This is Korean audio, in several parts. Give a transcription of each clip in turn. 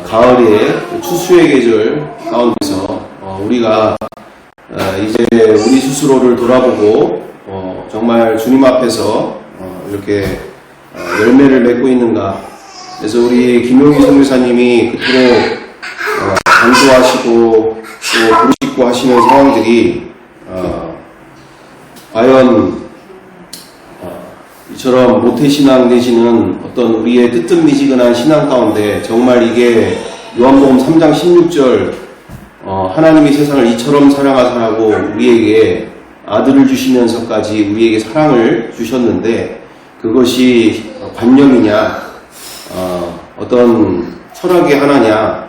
가을의 추수의 계절 가운데서 우리가 이제 우리 스스로를 돌아보고 정말 주님 앞에서 이렇게 열매를 맺고 있는가. 그래서 우리 김용희 선교사님이 그토록 강조하시고 또 부르시고 하시는 상황들이 과연 이처럼 모태신앙 되시는 어떤 우리의 뜨뜻미지근한 신앙 가운데 정말 이게 요한복음 3장 16절 하나님이 세상을 이처럼 사랑하사라고 우리에게 아들을 주시면서까지 우리에게 사랑을 주셨는데 그것이 관념이냐 어떤 철학의 하나냐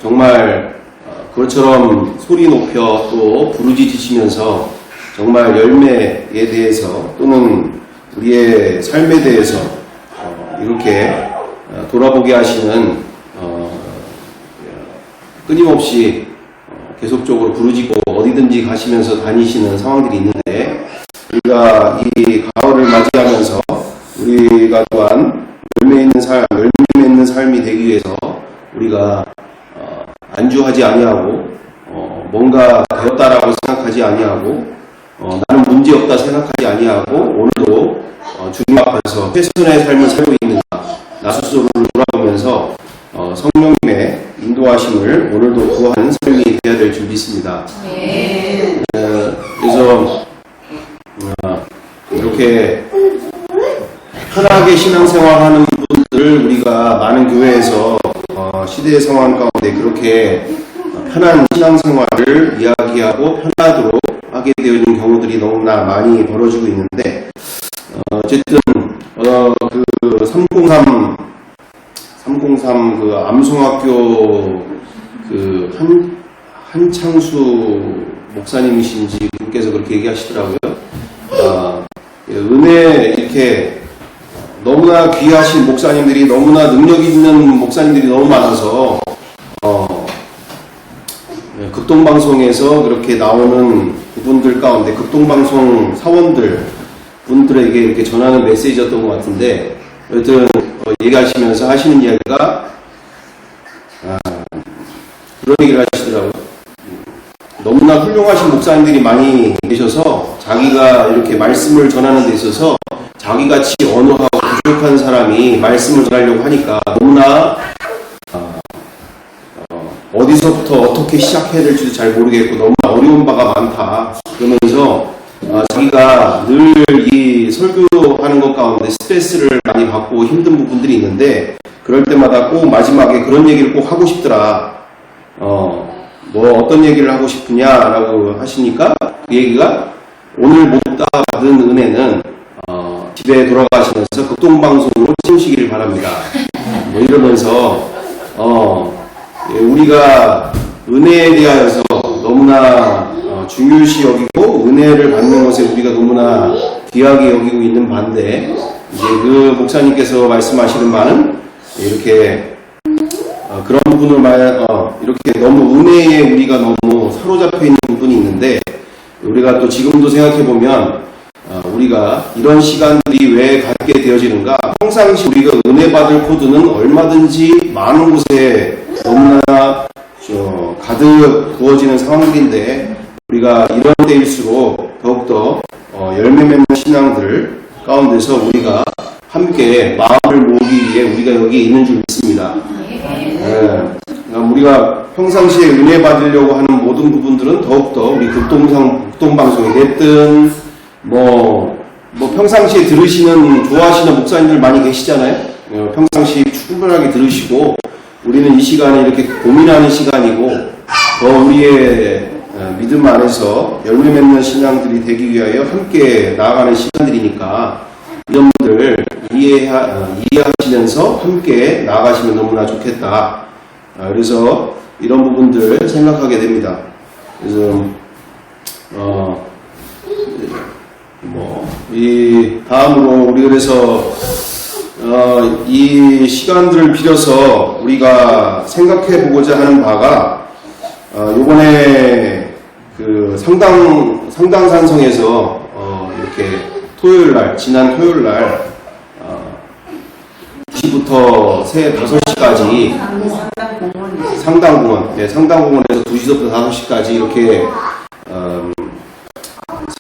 정말 그것처럼 소리 높여 또 부르짖으시면서 정말 열매에 대해서 또는 우리의 삶에 대해서 이렇게 돌아보게 하시는 끊임없이 계속적으로 부르짖고 어디든지 가시면서 다니시는 상황들이 있는데 우리가 이 가을을 맞이하면서 우리가 또한 열매 있는 삶이 되기 위해서 우리가 안주하지 아니하고 뭔가 되었다라고 생각하지 아니하고 나는 문제없다 생각하지 아니하고 오늘도 주님 앞에서 최선의 삶을 살고 있는가 나 스스로를 돌아보면서 성령님의 인도하심을 오늘도 구하는 삶이 되어야 될 줄 믿습니다. 그래서 이렇게 편하게 신앙생활하는 분들을 우리가 많은 교회에서 시대의 상황 가운데 그렇게 편한 신앙생활을 이야기하고 편하도록 하게 되어 있는 경우들이 너무나 많이 벌어지고 있는데 어쨌든 그 303 그 암송학교 그 한창수 목사님이신지 분께서 그렇게 얘기하시더라고요. 은혜 이렇게 너무나 귀하신 목사님들이 너무나 능력 있는 목사님들이 너무 많아서 극동방송에서 그렇게 나오는 그분들 가운데 극동방송 사원들 분들에게 이렇게 전하는 메시지였던 것 같은데 여튼 얘기하시면서 하시는 이야기가 그런 얘기를 하시더라고요. 너무나 훌륭하신 목사님들이 많이 계셔서 자기가 이렇게 말씀을 전하는 데 있어서 자기같이 언어하고 부족한 사람이 말씀을 전하려고 하니까 너무나 어디서부터 어떻게 시작해야 될지도 잘 모르겠고 너무 어려운 바가 많다. 그러면서 자기가 늘 이 설교하는 것 가운데 스트레스를 많이 받고 힘든 부분들이 있는데 그럴 때마다 꼭 마지막에 그런 얘기를 꼭 하고 싶더라. 뭐 어떤 얘기를 하고 싶으냐라고 하시니까 그 얘기가 오늘 못다 받은 은혜는 집에 돌아가시면서 극동방송으로 채우시기를 바랍니다. 뭐 이러면서 우리가 은혜에 대하여서 너무나 중요시 여기고 은혜를 받는 것에 우리가 너무나 귀하게 여기고 있는 반대 이제 그 목사님께서 말씀하시는 바는 이렇게 그런 부분을 이렇게 너무 은혜에 우리가 너무 사로잡혀 있는 부분이 있는데 우리가 또 지금도 생각해 보면 우리가 이런 시간들이 왜 갖게 되어지는가? 평상시 우리가 은혜 받을 코드는 얼마든지 많은 곳에 너무나 가득 부어지는 상황들인데 우리가 이런 때일수록 더욱더 열매 맺는 신앙들 가운데서 우리가 함께 마음을 모으기 위해 우리가 여기에 있는 줄 믿습니다. 우리가 평상시에 은혜 받으려고 하는 모든 부분들은 더욱더 우리 극동방송이 됐든 뭐 평상시에 들으시는 좋아하시는 목사님들 많이 계시잖아요. 평상시 충분하게 들으시고 우리는 이 시간에 이렇게 고민하는 시간이고 더 우리의 믿음 안에서 열매 맺는 신앙들이 되기 위하여 함께 나아가는 시간들이니까 이런 분들 이해하시면서 함께 나아가시면 너무나 좋겠다. 그래서 이런 부분들 생각하게 됩니다. 그래서 이 다음으로 우리 그래서 이 시간들을 빌어서 우리가 생각해 보고자 하는 바가 요번에 그 상당산성에서 이렇게 지난 토요일 날 2시부터 새 5시까지 상당공원, 네, 상당공원에서 2시부터 5시까지 이렇게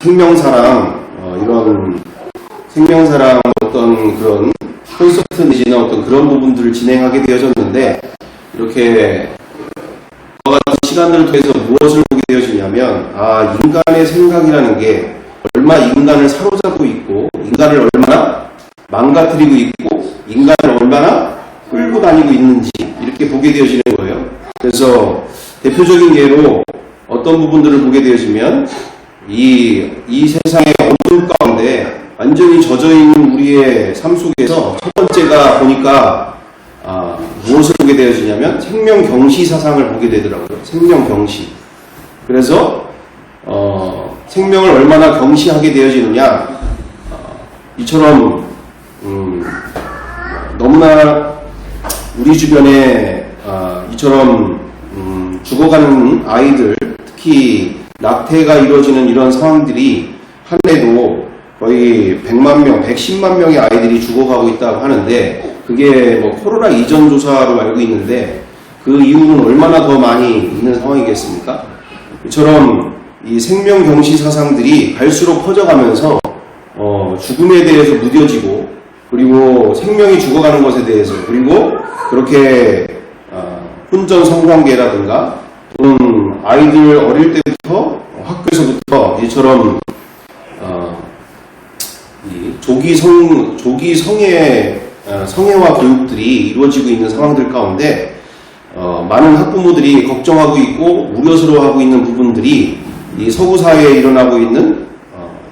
생명사랑 이런 생명사랑 어떤 그런 콘서트 내지나 어떤 그런 부분들을 진행하게 되어졌는데, 이렇게 그와 같은 시간들을 통해서 무엇을 보게 되어지냐면, 인간의 생각이라는 게 얼마 인간을 사로잡고 있고, 인간을 얼마나 망가뜨리고 있고, 인간을 얼마나 끌고 다니고 있는지 이렇게 보게 되어지는 거예요. 그래서 대표적인 예로 어떤 부분들을 보게 되어지면, 이 세상의 어둠 가운데 완전히 젖어있는 우리의 삶 속에서 첫 번째가 보니까 무엇을 보게 되어지냐면 생명경시 사상을 보게 되더라고요. 생명경시. 그래서 생명을 얼마나 경시하게 되어지느냐, 이처럼 너무나 우리 주변에 이처럼 죽어가는 아이들, 특히 낙태가 이루어지는 이런 상황들이 한 해도 거의 100만 명, 110만 명의 아이들이 죽어가고 있다고 하는데, 그게 뭐 코로나 이전 조사로 알고 있는데 그 이후는 얼마나 더 많이 있는 상황이겠습니까? 이처럼 이 생명경시 사상들이 갈수록 퍼져가면서 죽음에 대해서 무뎌지고, 그리고 생명이 죽어가는 것에 대해서, 그리고 그렇게 혼전 성관계라든가 또는 아이들 어릴 때부터 학교에서부터 이처럼 조기 성애화 교육들이 이루어지고 있는 상황들 가운데 많은 학부모들이 걱정하고 있고 우려스러워하고 있는 부분들이 이 서구 사회에 일어나고 있는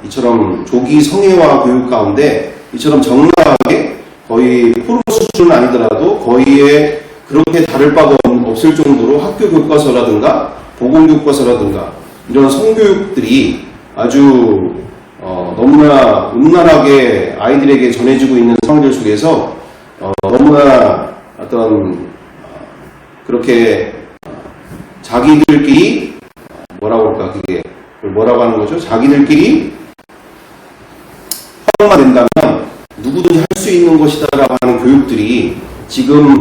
이처럼 조기 성애화 교육 가운데 이처럼 적나라하게 거의 포로 수준은 아니더라도 거의에 그렇게 다를 바가 없을 정도로 학교 교과서라든가 보건교과서라든가 이런 성교육들이 아주 너무나 음란하게 아이들에게 전해지고 있는 상황들 속에서 너무나 어떤 그렇게 자기들끼리 뭐라고 할까, 그게 뭐라고 하는 거죠? 자기들끼리 허용만 된다면 누구든지 할 수 있는 것이다라고 하는 교육들이 지금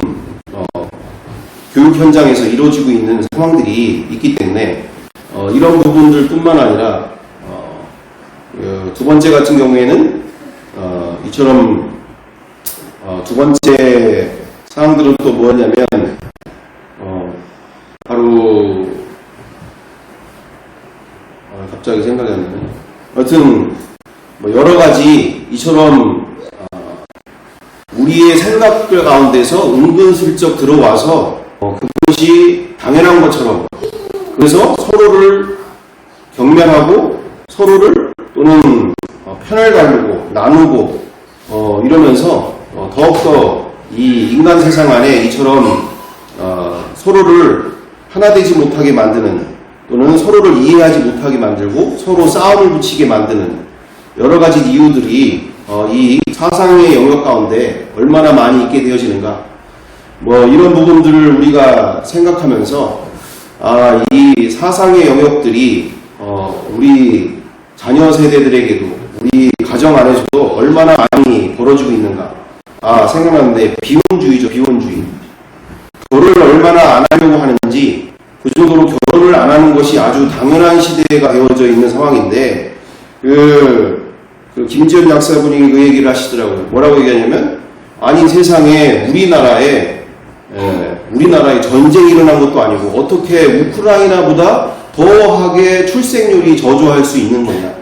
교육 현장에서 이루어지고 있는 상황들이 있기 때문에 이런 부분들뿐만 아니라 두 번째 같은 경우에는 이처럼 두 번째 사항들은 또 뭐냐면 바로 갑자기 생각이 안 나네. 하여튼 뭐 여러 가지 이처럼 우리의 생각들 가운데서 은근슬쩍 들어와서 그것이 당연한 것처럼, 그래서 서로를 경멸하고 서로를 또는 편을 가르고 나누고 이러면서 더욱더 이 인간 세상 안에 이처럼 서로를 하나 되지 못하게 만드는, 또는 서로를 이해하지 못하게 만들고 서로 싸움을 붙이게 만드는 여러 가지 이유들이 이 사상의 영역 가운데 얼마나 많이 있게 되어지는가, 뭐 이런 부분들을 우리가 생각하면서 이 사상의 영역들이 우리 자녀 세대들에게도 우리 가정 안에서도 얼마나 많이 벌어지고 있는가 생각나는데, 비혼주의죠. 비혼주의. 결혼을 얼마나 안 하려고 하는지, 그 정도로 결혼을 안 하는 것이 아주 당연한 시대가 되어져 있는 상황인데, 그 김지연 약사분이 그 얘기를 하시더라고요. 뭐라고 얘기하냐면, 아니 세상에 우리나라에 전쟁이 일어난 것도 아니고 어떻게 우크라이나보다 더하게 출생률이 저조할 수 있는 거냐.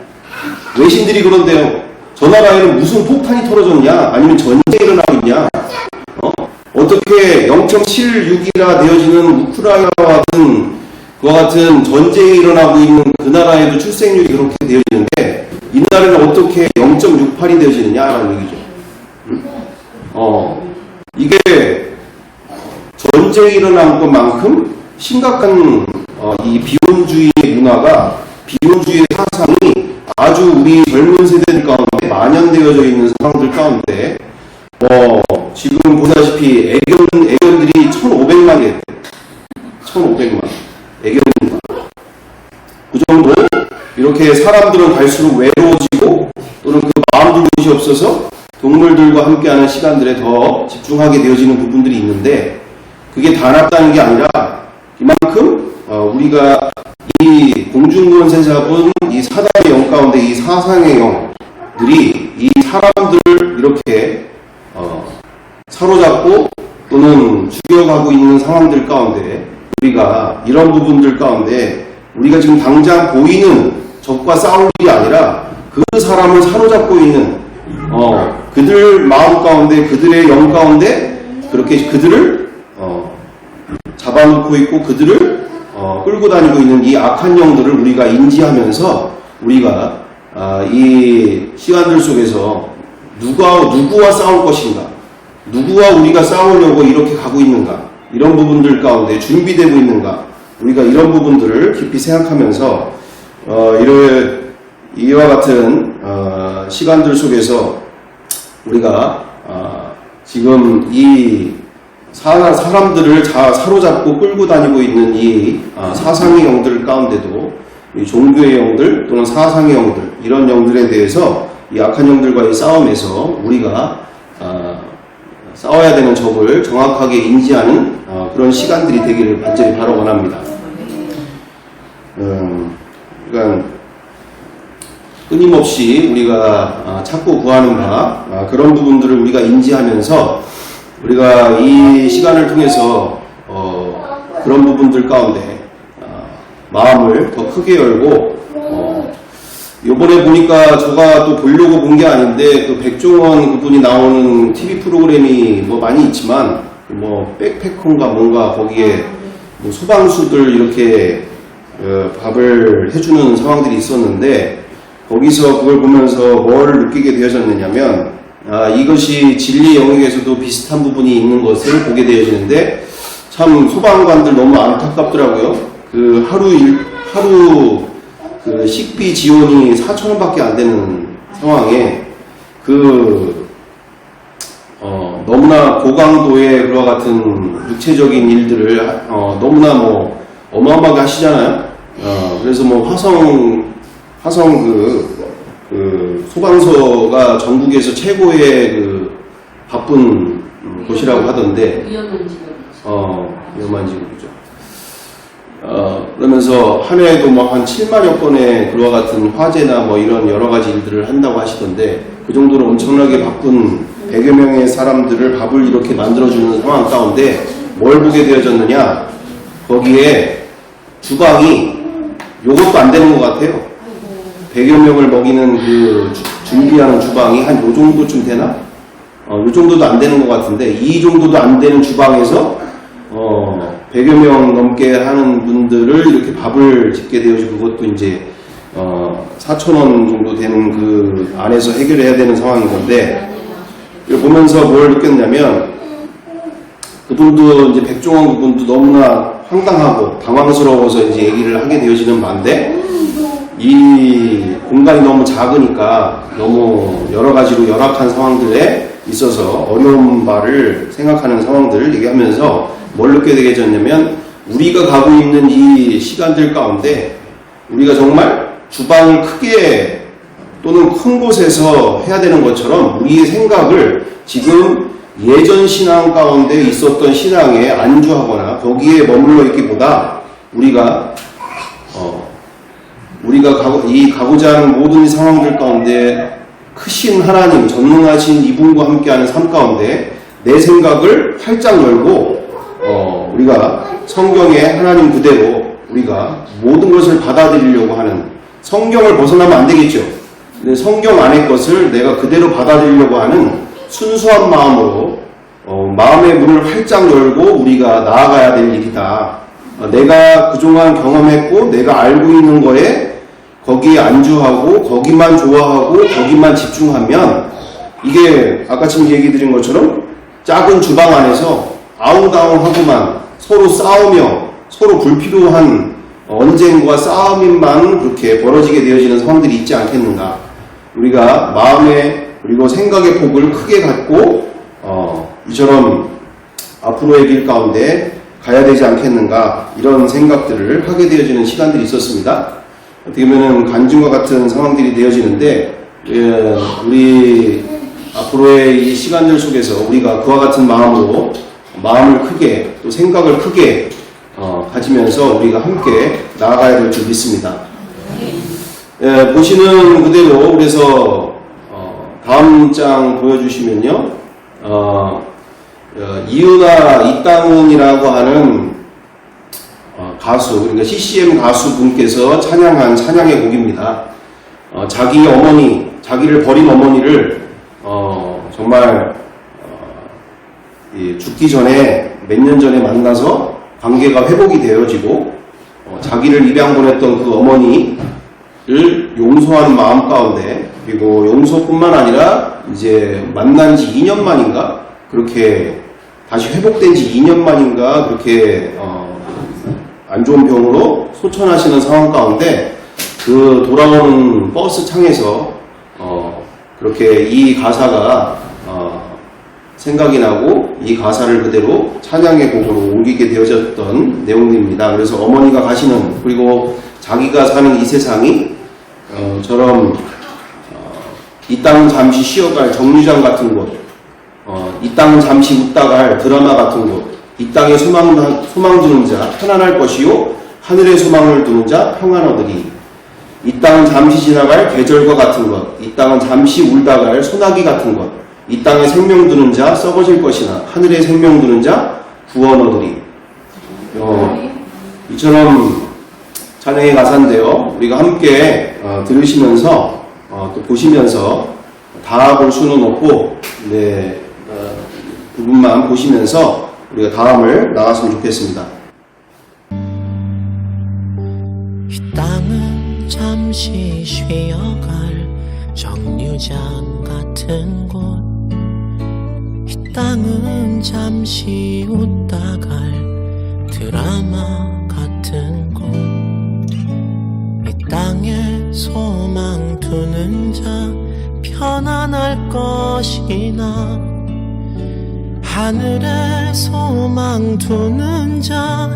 외신들이 그런데요. 저 나라에는 무슨 폭탄이 터져졌냐, 아니면 전쟁이 일어나고 있냐, 어떻게 0.76이라 되어지는 우크라이나와 같은 그와 같은 전쟁이 일어나고 있는 그 나라에도 출생률이 그렇게 되어지는데 이 나라는 어떻게 0.68이 되어지느냐라는 얘기죠. 이게 전쟁이 일어난 것만큼 심각한 이 비혼주의의 문화가, 비혼주의의 사상이 아주 우리 젊은 세대들 가운데 만연되어져 있는 상황들 가운데 지금 보다시피 애견들이 1,500만 개, 1,500만 애견입니다. 그 정도 이렇게 사람들은 갈수록 외로워지고 또는 그 마음 둘 곳이 없어서 동물들과 함께하는 시간들에 더 집중하게 되어지는 부분들이 있는데 그게 다 낫다는 게 아니라 이만큼 우리가 이 공중구원세 잡은 이 사단의 영 가운데 이 사상의 영들이 이 사람들을 이렇게 사로잡고 또는 죽여가고 있는 상황들 가운데 우리가 이런 부분들 가운데 우리가 지금 당장 보이는 적과 싸울 일이 아니라 그 사람을 사로잡고 있는 그들 마음 가운데 그들의 영 가운데 그렇게 그들을 잡아놓고 있고 그들을 끌고 다니고 있는 이 악한 영들을 우리가 인지하면서 우리가 이 시간들 속에서 누구와 싸울 것인가, 누구와 우리가 싸우려고 이렇게 가고 있는가, 이런 부분들 가운데 준비되고 있는가, 우리가 이런 부분들을 깊이 생각하면서 이와 같은 시간들 속에서 우리가 지금 이 사람들을 사로잡고 끌고 다니고 있는 이 사상의 영들 가운데도 이 종교의 영들 또는 사상의 영들 이런 영들에 대해서 이 악한 영들과의 싸움에서 우리가 싸워야 되는 적을 정확하게 인지하는 그런 시간들이 되기를 간절히 바라 원합니다. 그러니까 끊임없이 우리가 찾고 구하는 바 그런 부분들을 우리가 인지하면서 우리가 이 시간을 통해서 그런 부분들 가운데 마음을 더 크게 열고 요번에 보니까 제가 또 보려고 본 게 아닌데 그 백종원 그분이 나오는 TV 프로그램이 뭐 많이 있지만 뭐 백패커인가 뭔가 거기에 뭐 소방수들 이렇게 밥을 해주는 상황들이 있었는데 거기서 그걸 보면서 뭘 느끼게 되어졌느냐면 이것이 진리 영역에서도 비슷한 부분이 있는 것을 보게 되어지는데 참 소방관들 너무 안타깝더라고요. 그 하루 그 식비 지원이 4,000원밖에 안 되는 상황에 너무나 고강도의 그와 같은 육체적인 일들을 너무나 뭐 어마어마하게 하시잖아요. 그래서 뭐 화성 소방서가 전국에서 최고의 그 바쁜 곳이라고 하던데 위험한 직업이죠. 그러면서 한 해에도 뭐 한 7만여 건의 그와 같은 화재나 뭐 이런 여러 가지 일들을 한다고 하시던데 그 정도로 엄청나게 바쁜 100여 명의 사람들을 밥을 이렇게 만들어주는 상황 가운데 뭘 보게 되어졌느냐, 거기에 주방이 요것도 안 되는 것 같아요. 100여 명을 먹이는 그 준비하는 주방이 한 요 정도쯤 되나? 요 정도도 안 되는 것 같은데 이 정도도 안 되는 주방에서 100여 명 넘게 하는 분들을 이렇게 밥을 짓게 되어지고 그것도 이제 4,000원 정도 되는 그 안에서 해결해야 되는 상황인 건데 이걸 보면서 뭘 느꼈냐면 그분도 이제 백종원 그분도 너무나 황당하고 당황스러워서 이제 얘기를 하게 되어지는 바인데 이 공간이 너무 작으니까 너무 여러 가지로 열악한 상황들에 있어서 어려운 바를 생각하는 상황들을 얘기하면서 뭘 느끼게 되겠냐면 우리가 가고 있는 이 시간들 가운데 우리가 정말 주방을 크게 또는 큰 곳에서 해야 되는 것처럼 우리의 생각을 지금 예전 신앙 가운데 있었던 신앙에 안주하거나 거기에 머물러 있기보다 우리가 가고자 하는 모든 상황들 가운데 크신 하나님, 전능하신 이분과 함께하는 삶 가운데 내 생각을 활짝 열고 우리가 성경의 하나님 그대로 우리가 모든 것을 받아들이려고 하는, 성경을 벗어나면 안 되겠죠. 근데 성경 안의 것을 내가 그대로 받아들이려고 하는 순수한 마음으로 마음의 문을 활짝 열고 우리가 나아가야 될 일이다. 내가 그동안 경험했고 내가 알고 있는 거에 거기에 안주하고 거기만 좋아하고 거기만 집중하면 이게 아까 지금 얘기 드린 것처럼 작은 주방 안에서 아웅다웅하고만 서로 싸우며 서로 불필요한 언쟁과 싸움만 그렇게 벌어지게 되어지는 상황들이 있지 않겠는가. 우리가 마음의 그리고 생각의 폭을 크게 갖고 이처럼 앞으로의 길 가운데 가야 되지 않겠는가, 이런 생각들을 하게 되어지는 시간들이 있었습니다. 어떻게 보면 간증과 같은 상황들이 되어지는데 우리 앞으로의 이 시간들 속에서 우리가 그와 같은 마음으로 마음을 크게 또 생각을 크게 가지면서 우리가 함께 나아가야 될 줄 믿습니다. 예, 보시는 그대로 그래서 다음 장 보여주시면요, 이유나 이땅은이라고 하는 가수, 그러니까 CCM 가수 분께서 찬양한 찬양의 곡입니다. 자기 어머니, 자기를 버린 어머니를 정말 죽기 전에 몇 년 전에 만나서 관계가 회복이 되어지고 자기를 입양 보냈던 그 어머니를 용서하는 마음 가운데, 그리고 용서뿐만 아니라 이제 만난 지 2년 만인가 그렇게 다시 회복된 지 2년 만인가 그렇게 안 좋은 병으로 소천하시는 상황 가운데 그 돌아오는 버스 창에서 그렇게 이 가사가 생각이 나고 이 가사를 그대로 찬양의 곡으로 옮기게 되어졌던 내용입니다. 그래서 어머니가 가시는, 그리고 자기가 사는 이 세상이 저런 이 땅은 잠시 쉬어갈 정류장 같은 곳, 이 땅은 잠시 웃다가 할 드라마 같은 곳, 이 땅에 소망 두는 자 편안할 것이요 하늘에 소망을 두는 자 평안 얻으리. 이 땅은 잠시 지나갈 계절과 같은 것, 이 땅은 잠시 울다가 할 소나기 같은 것, 이 땅에 생명 두는 자 썩어질 것이나 하늘에 생명 두는 자 구원 얻으리. 이처럼 찬양의 가사인데요, 우리가 함께 들으시면서 또 보시면서 다 볼 수는 없고 부분만 보시면서 우리가 다음을 나갔으면 좋겠습니다. 이 땅은 잠시 쉬어갈 정류장 같은 곳, 이 땅은 잠시 웃다갈 드라마 같은 곳, 이 땅에 소망 두는 자 편안할 것이나 하늘에 소망 두는 자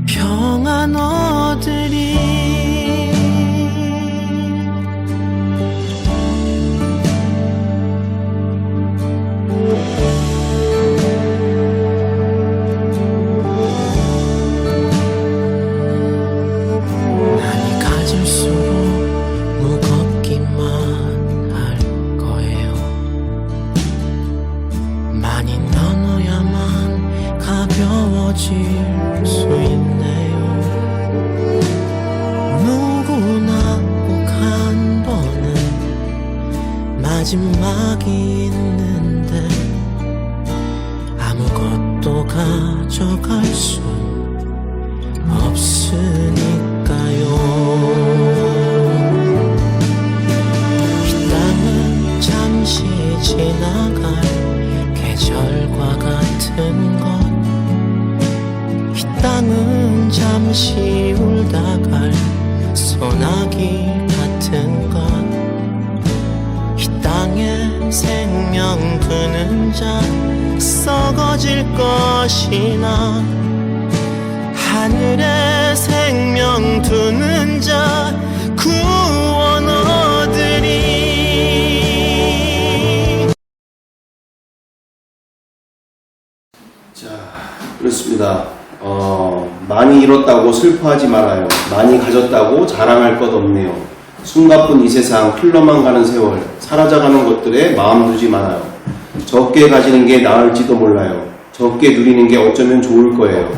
평안 얻으리. 많이 가질수록 무겁기만 할 거예요. 많이 나눠야만 가벼워질 수 있네요. 누구나 꼭 한 번은 마지막이 있는데 아무것도 가져갈 수 없으니까요. 이 땅은 잠시 지나갈 계절과 같은 것, 이 땅은 잠시 울다갈 소나기 같은 것, 이 땅에 생명 두는 자 썩어질 것이나 하늘에 생명 두는 자 구원 얻으리. 자, 그렇습니다. 많이 잃었다고 슬퍼하지 말아요. 많이 가졌다고 자랑할 것 없네요. 숨가쁜 이 세상 흘러만 가는 세월, 사라져가는 것들에 마음 두지 말아요. 적게 가지는 게 나을지도 몰라요. 적게 누리는 게 어쩌면 좋을 거예요.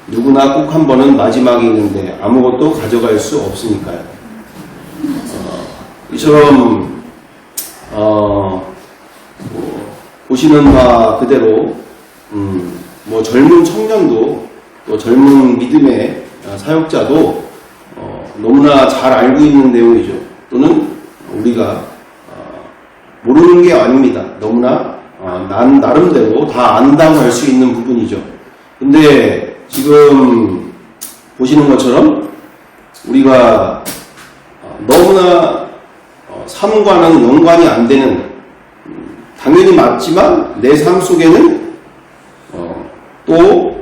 누구나 꼭 한 번은 마지막이 있는데 아무것도 가져갈 수 없으니까요. 이처럼 보시는 바 그대로 젊은 청년도 또 젊은 믿음의 사역자도 너무나 잘 알고 있는 내용이죠. 또는 우리가 모르는 게 아닙니다. 너무나 난 나름대로 다 안다고 할 수 있는 부분이죠. 근데 지금 보시는 것처럼 우리가 너무나 삶과는 연관이 안 되는, 당연히 맞지만 내 삶 속에는 또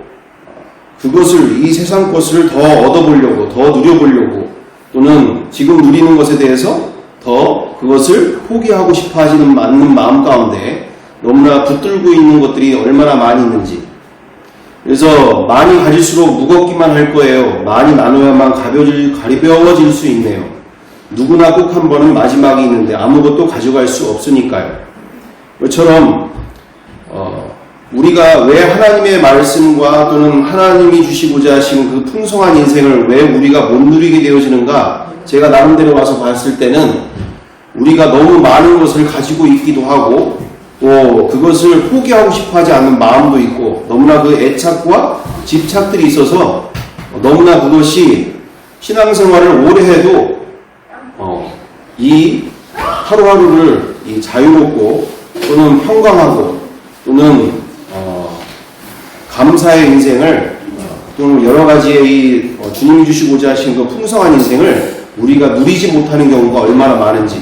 그것을, 이 세상 것을 더 얻어보려고, 더 누려보려고, 또는 지금 누리는 것에 대해서 더 그것을 포기하고 싶어 하시는 맞는 마음 가운데 너무나 붙들고 있는 것들이 얼마나 많이 있는지. 그래서 많이 가질수록 무겁기만 할 거예요. 많이 나눠야만 가벼워질 수 있네요. 누구나 꼭 한 번은 마지막이 있는데 아무것도 가져갈 수 없으니까요. 그처럼 우리가 왜 하나님의 말씀과 또는 하나님이 주시고자 하신 그 풍성한 인생을 왜 우리가 못 누리게 되어지는가, 제가 나름대로 와서 봤을 때는 우리가 너무 많은 것을 가지고 있기도 하고 또 그것을 포기하고 싶어 하지 않는 마음도 있고 너무나 그 애착과 집착들이 있어서 너무나 그것이 신앙생활을 오래 해도 이 하루하루를 이 자유롭고 또는 평강하고 또는 감사의 인생을 또는 여러 가지의 이 주님이 주시고자 하신 그 풍성한 인생을 우리가 누리지 못하는 경우가 얼마나 많은지,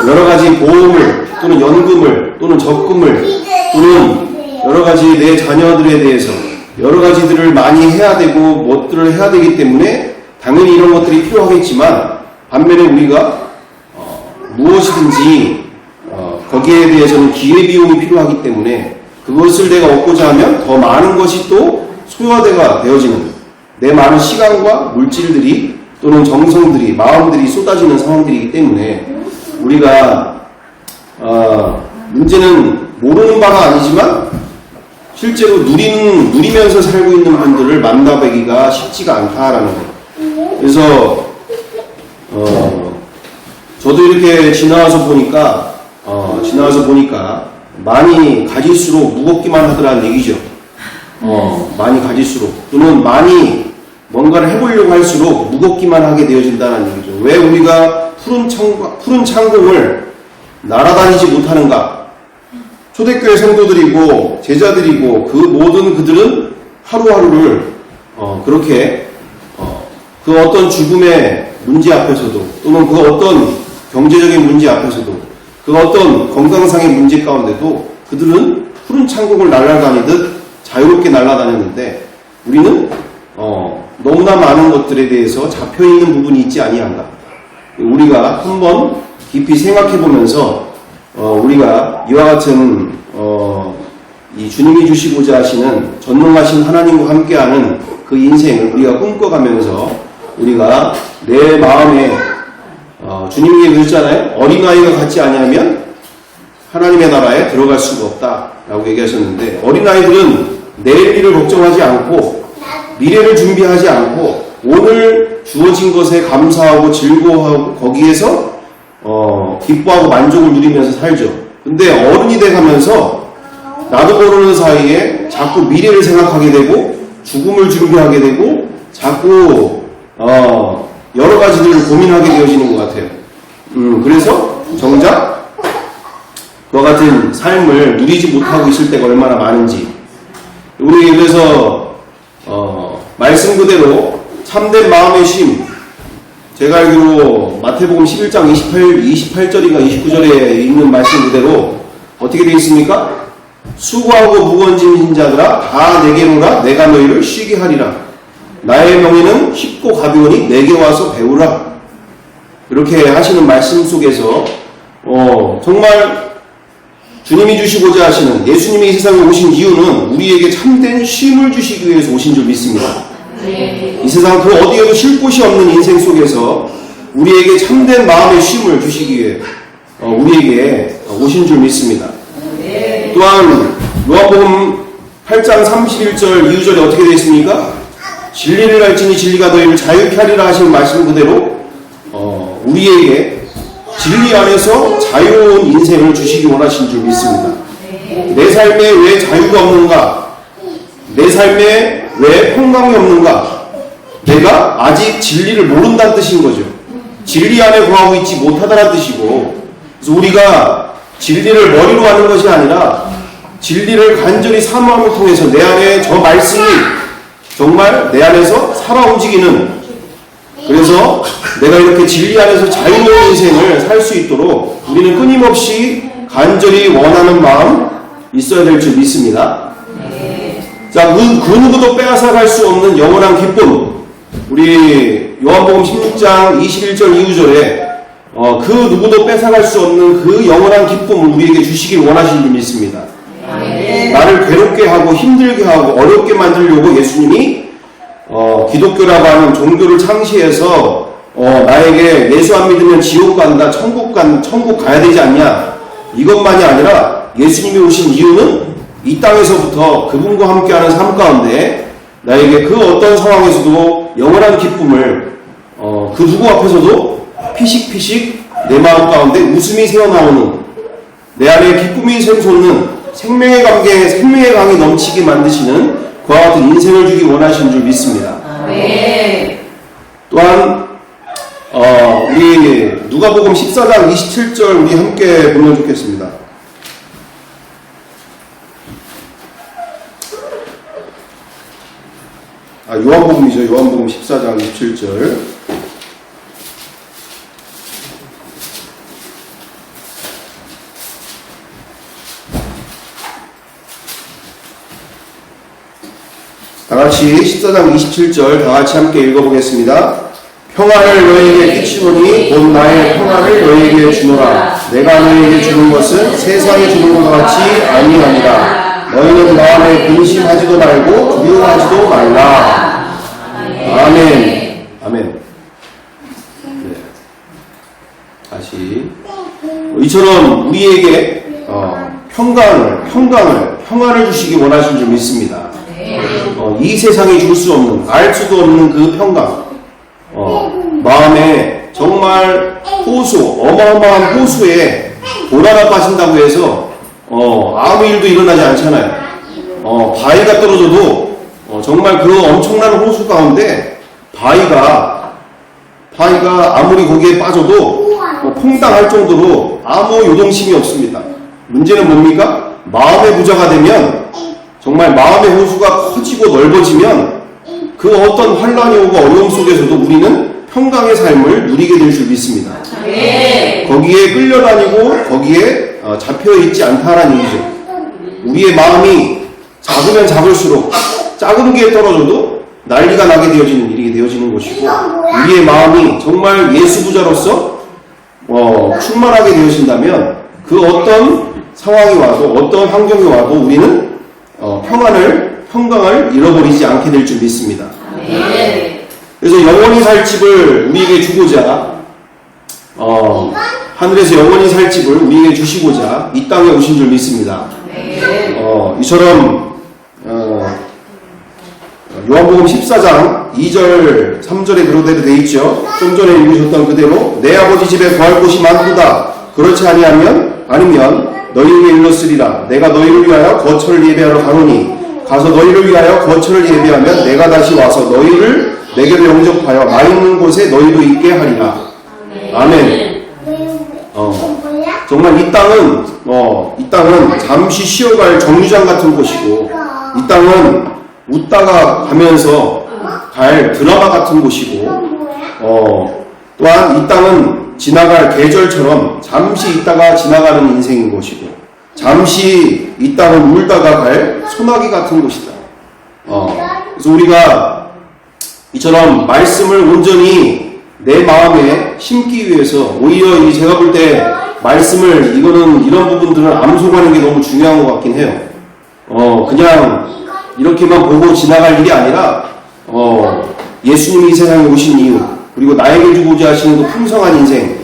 여러 가지 보험을 또는 연금을 또는 적금을 또는 여러 가지 내 자녀들에 대해서 여러 가지들을 많이 해야 되고 무엇들을 해야 되기 때문에 당연히 이런 것들이 필요하겠지만 반면에 우리가 무엇이든지 거기에 대해서는 기회비용이 필요하기 때문에 그것을 내가 얻고자 하면 더 많은 것이 또 소요가 되어지는, 내 많은 시간과 물질들이 또는 정성들이 마음들이 쏟아지는 상황들이기 때문에 우리가 문제는 모르는 바가 아니지만 실제로 누리면서 살고 있는 분들을 만나뵈기가 쉽지가 않다라는 거예요. 그래서 저도 이렇게 지나와서 보니까 많이 가질수록 무겁기만 하더라는 얘기죠. 많이 가질수록 또는 많이 뭔가를 해보려고 할수록 무겁기만 하게 되어진다는 얘기죠. 왜 우리가 푸른 창공을 날아다니지 못하는가? 초대교회 성도들이고 제자들이고 그 모든 그들은 하루하루를 그렇게 그 어떤 죽음의 문제 앞에서도 또는 그 어떤 경제적인 문제 앞에서도 그 어떤 건강상의 문제 가운데도 그들은 푸른 창공을 날아다니듯 자유롭게 날아다녔는데 우리는 너무나 많은 것들에 대해서 잡혀있는 부분이 있지 아니한가. 우리가 한번 깊이 생각해보면서 우리가 이와 같은 이 주님이 주시고자 하시는 전능하신 하나님과 함께하는 그 인생을 우리가 꿈꿔가면서 우리가 내 마음에 주님이 그랬잖아요. 어린아이가 같지 아니하면 하나님의 나라에 들어갈 수가 없다 라고 얘기하셨는데, 어린아이들은 내일 일을 걱정하지 않고 미래를 준비하지 않고 오늘 주어진 것에 감사하고 즐거워하고 거기에서 기뻐하고 만족을 누리면서 살죠. 근데 어른이 돼가면서 나도 모르는 사이에 자꾸 미래를 생각하게 되고 죽음을 준비하게 되고 자꾸 여러 가지들을 고민하게 되어지는 것 같아요. 그래서 정작 그와 같은 삶을 누리지 못하고 있을 때가 얼마나 많은지, 우리 그래서 말씀 그대로 참된 마음의 쉼, 제가 알기로 마태복음 11장 28절인가 29절에 있는 말씀 그대로 어떻게 되어 있습니까? 수고하고 무거운 짐진 자들아 다 내게로 오라, 내가 너희를 쉬게 하리라. 나의 명예는 쉽고 가벼우니 내게 와서 배우라. 이렇게 하시는 말씀 속에서 정말 주님이 주시고자 하시는, 예수님이 이 세상에 오신 이유는 우리에게 참된 쉼을 주시기 위해서 오신 줄 믿습니다. 이 세상 그 어디에도 쉴 곳이 없는 인생 속에서 우리에게 참된 마음의 쉼을 주시기 위해 우리에게 오신 줄 믿습니다. 또한 요한복음 8장 31절 이후절에 어떻게 되어 있습니까? 진리를 알지니 진리가 너희를 자유케 하리라 하시는 말씀 그대로 우리에게 진리 안에서 자유로운 인생을 주시기 원하신 줄 믿습니다. 내 삶에 왜 자유가 없는가? 내 삶에 왜 평강이 없는가? 내가 아직 진리를 모른다는 뜻인 거죠. 진리 안에 거하고 있지 못하다는 뜻이고, 그래서 우리가 진리를 머리로 하는 것이 아니라 진리를 간절히 사모함을 통해서 내 안에 저 말씀이 정말 내 안에서 살아 움직이는, 그래서 내가 이렇게 진리 안에서 자유로운 인생을 살 수 있도록 우리는 끊임없이 간절히 원하는 마음 있어야 될 줄 믿습니다. 자, 그 누구도 빼앗아갈 수 없는 영원한 기쁨, 우리 요한복음 16장 21절 이후절에 그 누구도 뺏어갈 수 없는 그 영원한 기쁨을 우리에게 주시길 원하시는 줄 믿습니다. 나를 괴롭게 하고 힘들게 하고 어렵게 만들려고 예수님이 기독교라고 하는 종교를 창시해서 나에게 예수 안 믿으면 지옥 간다, 천국 가야 되지 않냐, 이것만이 아니라 예수님이 오신 이유는 이 땅에서부터 그분과 함께하는 삶 가운데 나에게 그 어떤 상황에서도 영원한 기쁨을 그 누구 앞에서도 피식피식 내 마음 가운데 웃음이 새어나오는, 내 안에 기쁨이 샘솟는 생명의 관계에 생명의 강이 넘치게 만드시는 그와 같은 인생을 주기 원하시는 줄 믿습니다. 또한 우리 누가복음 14장 27절 우리 함께 보면 좋겠습니다. 요한복음이죠. 요한복음 14장 27절. 다같이 14장 27절 다같이 함께 읽어보겠습니다. 평안을 너희에게 끼치노니 곧 나의 평안을 너희에게 주노라. 내가 너희에게 주는 것은 세상이 주는 것과 같이 아니하니라. 너희는 마음에 근심하지도 말고 두려워하지도 말라. 아멘. 아멘. 네. 다시 이처럼 우리에게 평안을 주시기 원하신 줄 믿습니다. 이 세상이 줄 수 없는, 알 수도 없는 그 평강, 마음에 정말 어마어마한 호수에 돌 하나 빠진다고 해서 아무 일도 일어나지 않잖아요. 바위가 떨어져도 정말 그 엄청난 호수 가운데 바위가 아무리 거기에 빠져도 퐁당할 정도로 아무 요동심이 없습니다. 문제는 뭡니까? 마음의 부자가 되면, 정말 마음의 호수가 커지고 넓어지면 그 어떤 환란이 오고 어려움 속에서도 우리는 평강의 삶을 누리게 될 줄 믿습니다. 거기에 끌려다니고 거기에 잡혀있지 않다라는 얘기죠. 우리의 마음이 작으면 작을수록 작은 게 떨어져도 난리가 나게 되어지는 일이 되어지는 것이고, 우리의 마음이 정말 예수 부자로서 충만하게 되어진다면 그 어떤 상황이 와도 어떤 환경이 와도 우리는 평강을 잃어버리지 않게 될 줄 믿습니다. 그래서 영원히 살 집을 우리에게 주고자, 하늘에서 영원히 살 집을 우리에게 주시고자 이 땅에 오신 줄 믿습니다. 이처럼 요한복음 14장 2절 3절에 그러대로 되어 있죠. 좀 전에 읽으셨던 그대로 내 아버지 집에 거할 곳이 많도다. 그렇지 아니면 너희에게 일렀으리라. 내가 너희를 위하여 거처를 예배하러 가노니 가서 너희를 위하여 거처를 예배하면 내가 다시 와서 너희를 내게로 영접하여 나 있는 곳에 너희도 있게 하리라. 아멘. 정말 이 땅은 잠시 쉬어갈 정류장 같은 곳이고, 이 땅은 웃다가 가면서 갈 드라마 같은 곳이고, 또한 이 땅은 지나갈 계절처럼 잠시 있다가 지나가는 인생인 것이고, 잠시 이 땅은 울다가 갈 소나기 같은 곳이다. 그래서 우리가 이처럼 말씀을 온전히 내 마음에 심기 위해서, 오히려 제가 볼 때 말씀을 이런 부분들은 암송하는 게 너무 중요한 것 같긴 해요. 그냥 이렇게만 보고 지나갈 일이 아니라 예수님이 이 세상에 오신 이유, 그리고 나에게 주고자 하시는 그 풍성한 인생,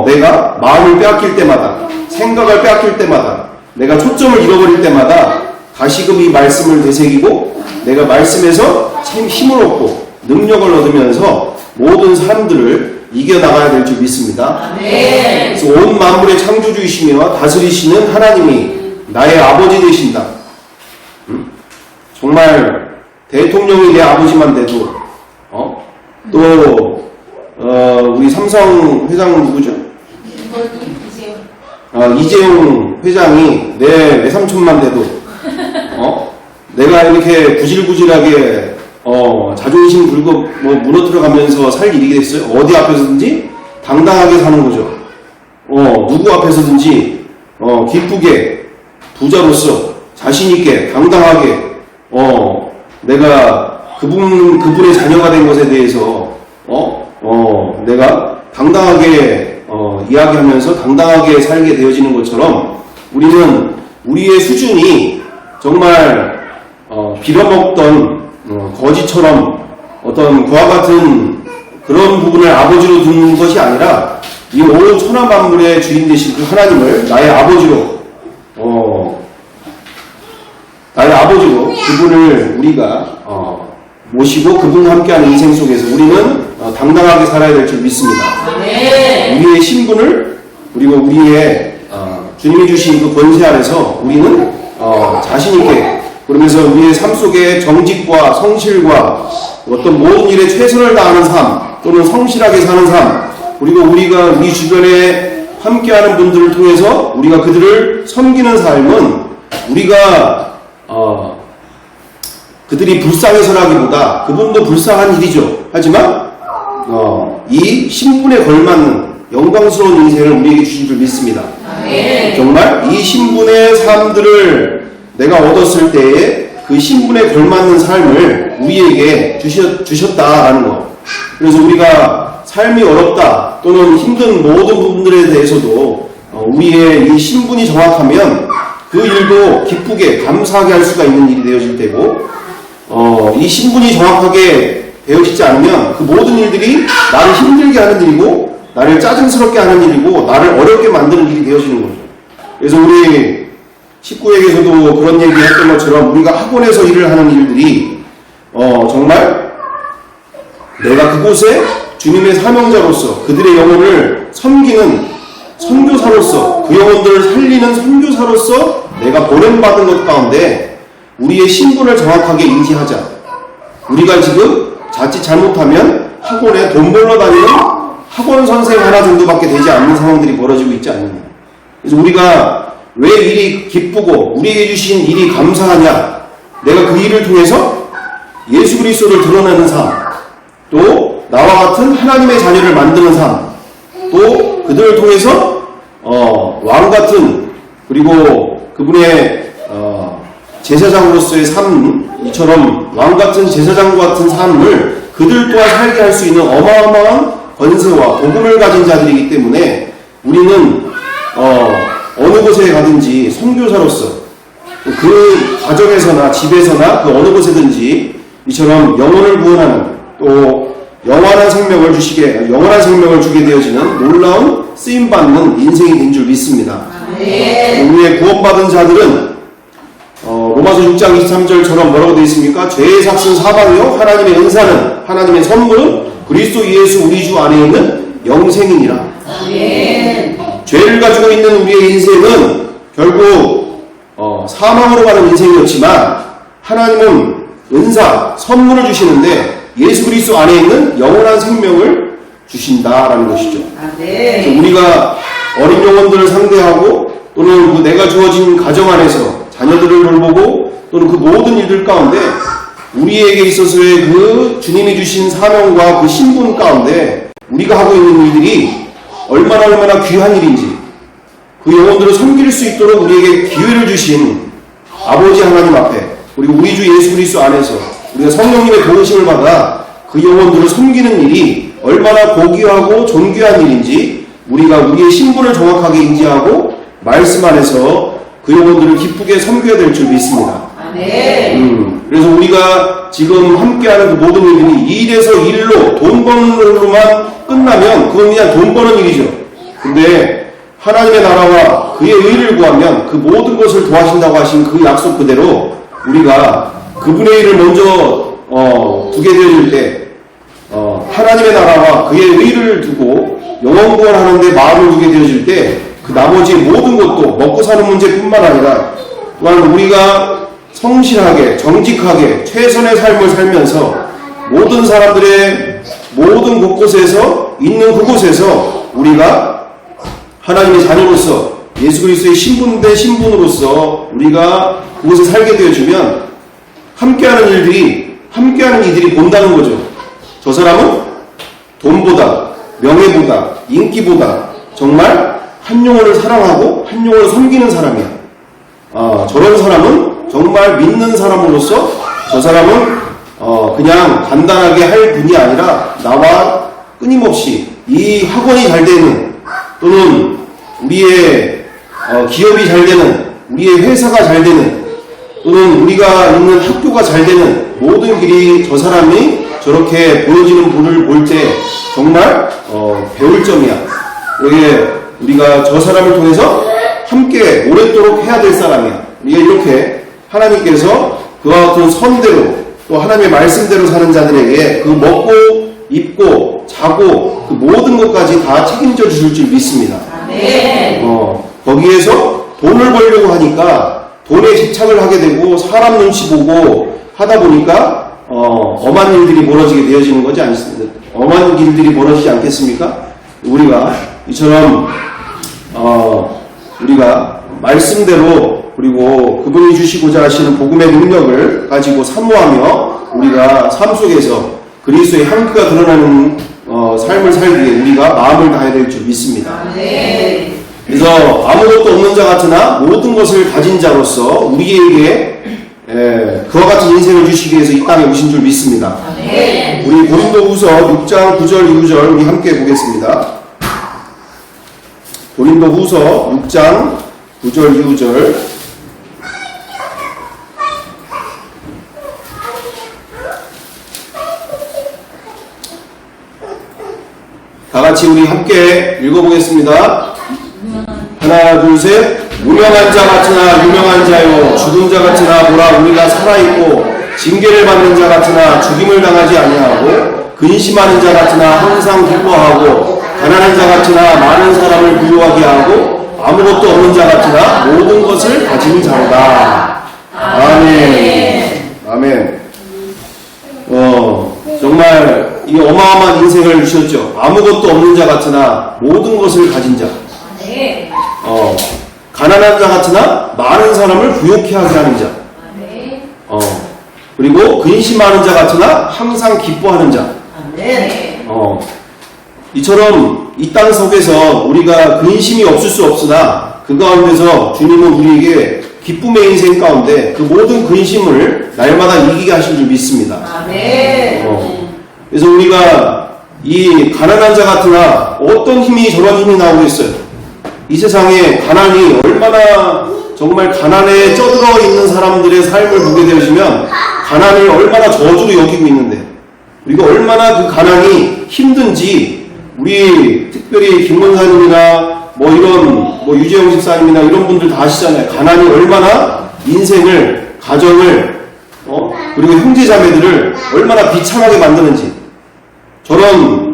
내가 마음을 빼앗길 때마다, 생각을 빼앗길 때마다, 내가 초점을 잃어버릴 때마다 다시금 이 말씀을 되새기고 내가 말씀에서 힘을 얻고 능력을 얻으면서 모든 사람들을 이겨나가야 될 줄 믿습니다. 그래서 온 만물의 창조주이시며 다스리시는 하나님이 나의 아버지 되신다. 정말 대통령이 내 아버지만 돼도 또 우리 삼성 회장 누구죠? 이재용 회장이 내 외삼촌만 돼도 내가 이렇게 구질구질하게 자존심 굴고 무너뜨려가면서 살 일이 됐어요. 어디 앞에서든지 당당하게 사는 거죠. 누구 앞에서든지 기쁘게 부자로서 자신있게 당당하게 내가 그분의 자녀가 된 것에 대해서 내가 당당하게 이야기하면서 당당하게 살게 되어지는 것처럼 우리는 우리의 수준이 정말 빌어먹던 거지처럼 어떤 그와 같은 그런 부분을 아버지로 두는 것이 아니라 이 온 천하 만물의 주인 되신 그 하나님을 나의 아버지로 그분을 우리가 모시고 그분과 함께하는 인생 속에서 우리는 당당하게 살아야 될 줄 믿습니다. 우리의 신분을 그리고 우리의 주님이 주신 그 권세 아래서 우리는 자신있게 그러면서 우리의 삶 속에 정직과 성실과 어떤 모든 일에 최선을 다하는 삶 또는 성실하게 사는 삶 그리고 우리가 우리 주변에 함께하는 분들을 통해서 우리가 그들을 섬기는 삶은 우리가 그들이 불쌍해서라기보다 그분도 불쌍한 일이죠. 하지만 이 신분에 걸맞는 영광스러운 인생을 우리에게 주신 줄 믿습니다. 정말 이 신분의 삶들을 내가 얻었을 때에 그 신분에 걸맞는 삶을 우리에게 주셨다라는 것. 그래서 우리가 삶이 어렵다 또는 힘든 모든 부분들에 대해서도 우리의 이 신분이 정확하면 그 일도 기쁘게 감사하게 할 수가 있는 일이 되어질 때고 이 신분이 정확하게 되어지지 않으면 그 모든 일들이 나를 힘들게 하는 일이고 나를 짜증스럽게 하는 일이고 나를 어렵게 만드는 일이 되어지는 거죠. 그래서 우리 식구에게서도 그런 얘기 했던 것처럼 우리가 학원에서 일을 하는 일들이 정말 내가 그곳에 주님의 사명자로서 그들의 영혼을 섬기는 선교사로서 그 영혼들을 살리는 선교사로서 내가 보냄받은 것 가운데 우리의 신분을 정확하게 인지하자. 우리가 지금 자칫 잘못하면 학원에 돈 벌러 다니는 학원 선생 하나 정도밖에 되지 않는 상황들이 벌어지고 있지 않느냐. 그래서 우리가 왜 일이 기쁘고 우리에게 주신 일이 감사하냐. 내가 그 일을 통해서 예수 그리스도를 드러내는 삶, 또 나와 같은 하나님의 자녀를 만드는 삶, 또 그들을 통해서 왕 같은 그리고 그분의 제사장으로서의 삶, 이처럼 왕 같은 제사장과 같은 삶을 그들 또한 살게 할 수 있는 어마어마한 권세와 복음을 가진 자들이기 때문에 우리는 어느 곳에 가든지 선교사로서 그 가정에서나 집에서나 그 어느 곳에든지 이처럼 영혼을 구원하는 또 영원한 생명을 주게 되어지는 놀라운 쓰임받는 인생이 된 줄 믿습니다. 우리의 구원받은 자들은 로마서 6장 23절처럼 뭐라고 되어 있습니까? 죄의 삭은 사방이요 하나님의 은사는 하나님의 선물은 그리스도 예수 우리 주 안에 있는 영생이니라. 죄를 가지고 있는 우리의 인생은 결국 사망으로 가는 인생이었지만 하나님은 은사, 선물을 주시는데 예수 그리스도 안에 있는 영원한 생명을 주신다라는 것이죠. 우리가 어린 영혼들을 상대하고 또는 그 내가 주어진 가정 안에서 자녀들을 돌보고 또는 그 모든 일들 가운데 우리에게 있어서의 그 주님이 주신 사명과 그 신분 가운데 우리가 하고 있는 일들이 얼마나 귀한 일인지 그 영혼들을 섬길 수 있도록 우리에게 기회를 주신 아버지 하나님 앞에 그리고 우리 주 예수 그리스도 안에서 우리가 성령님의 도우심을 받아 그 영혼들을 섬기는 일이 얼마나 고귀하고 존귀한 일인지 우리가 우리의 신분을 정확하게 인지하고 말씀 안에서 그 영혼들을 기쁘게 섬겨야 될 줄 믿습니다. 그래서 우리가 지금 함께하는 그 모든 일들이 일에서 일로 돈 버는 걸로만 끝나면 그건 그냥 돈 버는 일이죠. 근데 하나님의 나라와 그의 의를 구하면 그 모든 것을 도와신다고 하신 그 약속 그대로 우리가 그분의 일을 먼저 두게 되어질 때 하나님의 나라와 그의 의를 두고 영원 구원하는 데 마음을 두게 되어질 때 그 나머지 모든 것도 먹고 사는 문제뿐만 아니라 또한 우리가 성실하게 정직하게 최선의 삶을 살면서 모든 사람들의 모든 곳곳에서 있는 그곳에서 우리가 하나님의 자녀로서 예수 그리스도의 신분된 신분으로서 우리가 그곳에 살게 되어지면 함께하는 이들이 본다는 거죠. 저 사람은 돈보다 명예보다 인기보다 정말 한 영혼을 사랑하고 한 영혼을 섬기는 사람이야. 저런 사람은 정말 믿는 사람으로서 저 사람은 그냥 간단하게 할 분이 아니라 나와 끊임없이 이 학원이 잘 되는 또는 우리의 기업이 잘 되는, 우리의 회사가 잘 되는, 또는 우리가 있는 학교가 잘 되는 모든 길이 저 사람이 저렇게 보여지는 분을 볼 때 정말 배울 점이야. 이게 우리가 저 사람을 통해서 함께 오랫도록 해야 될 사람이야. 우리가 이렇게 하나님께서 그와 같은 선대로 또 하나님의 말씀대로 사는 자들에게 그 먹고 입고 자고 그 모든 것까지 다 책임져 주실 줄 믿습니다. 거기에서 돈을 벌려고 하니까 돈에 집착을 하게 되고 사람 눈치 보고 하다 보니까 엄한 일들이 벌어지게 되어지는 거지 않습니까? 엄한 일들이 벌어지지 않겠습니까? 우리가 이처럼 우리가 말씀대로 그리고 그분이 주시고자 하시는 복음의 능력을 가지고 사모하며 우리가 삶 속에서 그리스도의 향기가 드러나는 삶을 살기 위해 우리가 마음을 다해야 될 줄 믿습니다. 그래서 아무것도 없는 자 같으나 모든 것을 가진 자로서 우리에게 그와 같은 인생을 주시기 위해서 이 땅에 오신 줄 믿습니다. 우리 고린도후서 6장 9절 이후절 우리 함께 보겠습니다. 고린도후서 6장 9절 이후절 다같이 우리 함께 읽어보겠습니다. 하나 둘 셋. 무명한 자 같으나 유명한 자요 죽은 자 같으나 보라 우리가 살아있고 징계를 받는 자 같으나 죽임을 당하지 아니하고 근심하는 자 같으나 항상 기뻐하고 가난한 자 같으나 많은 사람을 부유하게 하고 아무것도 없는 자 같으나 모든 것을 가진 자로다. 아멘. 아멘. 정말 이 어마어마한 인생을 주셨죠. 아무것도 없는 자 같으나 모든 것을 가진 자. 가난한 자 같으나 많은 사람을 부욕해 하게 하는 자. 그리고 근심하는 자 같으나 항상 기뻐하는 자. 이처럼 이 땅 속에서 우리가 근심이 없을 수 없으나 그 가운데서 주님은 우리에게 기쁨의 인생 가운데 그 모든 근심을 날마다 이기게 하신 줄 믿습니다. 그래서 우리가 이 가난한 자 같으나 어떤 힘이 저런 힘이 나오겠어요? 이 세상에 가난이 얼마나 정말 가난에 쩌들어 있는 사람들의 삶을 보게 되시면 가난을 얼마나 저주로 여기고 있는데 우리가 얼마나 그 가난이 힘든지 우리 특별히 김문사님이나 유재영 집사님이나 이런 분들 다 아시잖아요. 가난이 얼마나 인생을 가정을 그리고 형제자매들을 얼마나 비참하게 만드는지 저런